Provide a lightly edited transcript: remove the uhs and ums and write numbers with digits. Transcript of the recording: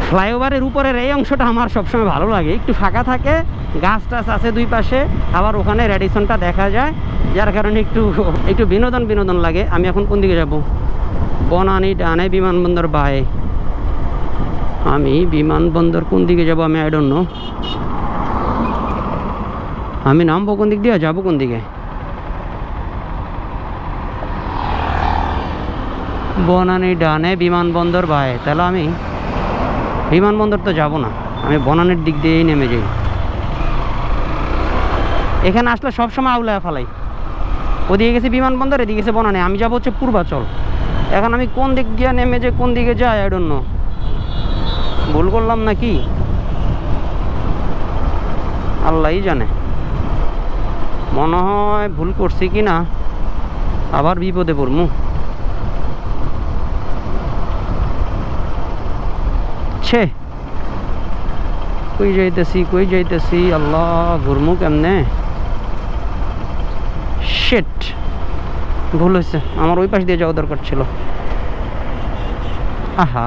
ফ্লাইওভারের উপরের এই অংশটা আমার সবসময় ভালো লাগে, একটু ফাঁকা থাকে, গাছ টাছ আছে দুই পাশে, আবার ওখানে রেডিসনটা দেখা যায়, যার কারণে একটু একটু বিনোদন লাগে। আমি এখন কোন দিকে যাব? বনানী ডানে, বিমানবন্দর বায়ে। আমি বিমানবন্দর কোন দিকে যাব আমি আই ডোন্ট নো। আমি নামবো কোন দিক দিয়ে, যাবো কোন দিকে? বনানী ডানে, বিমানবন্দর বায়ে। তাহলে আমি বিমানবন্দর তো যাব না, আমি বনানীর দিক দিয়েই নেমে যাই। এখানে আসলে সবসময় আউলায় ফেলাই। ওদিকে গেছে বিমানবন্দর, এদিকে গেছে বনানী, আমি যাবো হচ্ছে পূর্বাচল। এখন আমি কোন দিক দিয়ে নেমে যে কোন দিকে যাই আই ডোন্ট নো। ভুল করলাম নাকি আল্লাহই জানে। মনে হয় ভুল করছি কি না, আবার বিপদে পড়মু। ছে, কই যাইতেছি আল্লাহ, ঘুরমু কেমনে? শিট, ভুল হয়েছে, আমার ওই পাশ দিয়ে যাওয়া দরকার ছিল। আহা।